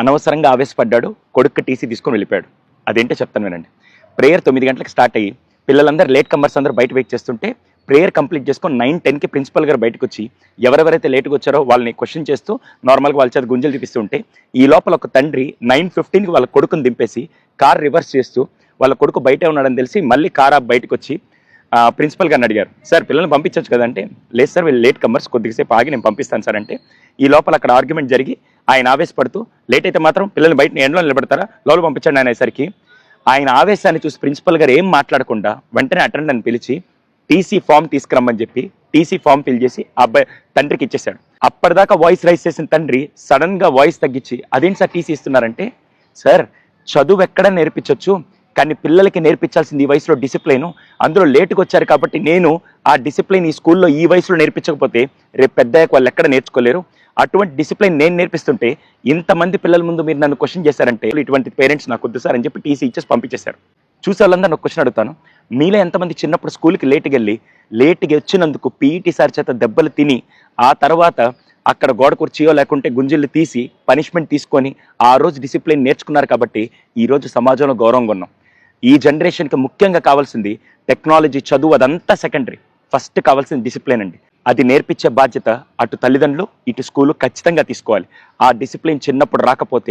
అనవసరంగా ఆవేశపడ్డాడు, కొడుకు టీసీ తీసుకొని వెళ్ళిపోయాడు. అదేంటో చెప్తాను వినండి. ప్రేయర్ 9 గంటలకు స్టార్ట్ అయ్యి పిల్లలందరూ లేట్ కమర్స్ అందరూ బయట వెయిట్ చేస్తుంటే ప్రేయర్ కంప్లీట్ చేసుకొని 9:10కి ప్రిన్సిపల్ గారు బయటకు వచ్చి ఎవరెవరైతే లేట్గా వచ్చారో వాళ్ళని క్వశ్చన్ చేస్తూ నార్మల్గా వాళ్ళ చేత గుంజలు చూపిస్తుంటే ఈ లోపల ఒక తండ్రి 9:15కి వాళ్ళ కొడుకుని దింపేసి కార్ రివర్స్ చేస్తూ వాళ్ళ కొడుకు బయటే ఉన్నాడని తెలిసి మళ్ళీ కార్ ఆప్ బయటకు వచ్చి ప్రిన్సిపల్ గారిని అడిగారు, సార్ పిల్లల్ని పంపించవచ్చు కదంటే, లేదు సార్ వీళ్ళు లేట్ కమర్స్, కొద్దిసేపు ఆగి నేను పంపిస్తాను సార్ అంటే ఈ లోపల అక్కడ ఆర్గ్యుమెంట్ జరిగి ఆయన ఆవేశపడుతూ లేట్ అయితే మాత్రం పిల్లల్ని బయట ఎండలో నిలబెడతారా, లోపల పంపించండి అనేసరికి ఆయన ఆవేశాన్ని చూసి ప్రిన్సిపల్ గారు ఏం మాట్లాడకుండా వెంటనే అటెండెంట్ పిలిచి టీసీ ఫామ్ తీసుకురమ్మని చెప్పి టీసీ ఫామ్ ఫిల్ చేసి అబ్బాయి తండ్రికి ఇచ్చేశాడు. అప్పటిదాకా వాయిస్ రైజ్ చేసిన తండ్రి సడన్ గా వాయిస్ తగ్గించి అదేంటి సార్ టీసీ ఇస్తున్నారంటే, సార్ చదువు ఎక్కడ నేర్పించవచ్చు కానీ పిల్లలకి నేర్పించాల్సింది ఈ వయసులో డిసిప్లైన్, అందులో లేటుగా వచ్చారు కాబట్టి నేను ఆ డిసిప్లైన్ ఈ స్కూల్లో ఈ వయసులో నేర్పించకపోతే రేపు పెద్దయ్యాక వాళ్ళు ఎక్కడ నేర్చుకోలేరు, అటువంటి డిసిప్లైన్ నేను నేర్పిస్తుంటే ఇంతమంది పిల్లల ముందు మీరు నన్ను క్వశ్చన్ చేశారంటే ఇటువంటి పేరెంట్స్ నాకు వద్దు సార్ అని చెప్పి టీసీ ఇచ్చేసి పంపించేశారు. చూసే వాళ్ళందరూ నాకు క్వశ్చన్ అడుగుతాను, మీలో ఎంతమంది చిన్నప్పుడు స్కూల్కి లేట్గా వచ్చినందుకు పీఈటీ సార్ చేత దెబ్బలు తిని ఆ తర్వాత అక్కడ గోడ కుర్చీయో లేకుంటే గుంజిళ్ళు తీసి పనిష్మెంట్ తీసుకొని ఆ రోజు డిసిప్లిన్ నేర్చుకున్నారు కాబట్టి ఈ రోజు సమాజంలో గౌరవంగా ఉన్నాం. ఈ జనరేషన్కి ముఖ్యంగా కావాల్సింది టెక్నాలజీ, చదువు అదంతా సెకండరీ, ఫస్ట్ కావాల్సింది డిసిప్లిన్ అండి. అది నేర్పించే బాధ్యత అటు తల్లిదండ్రులు ఇటు స్కూలు ఖచ్చితంగా తీసుకోవాలి. ఆ డిసిప్లిన్ చిన్నప్పుడు రాకపోతే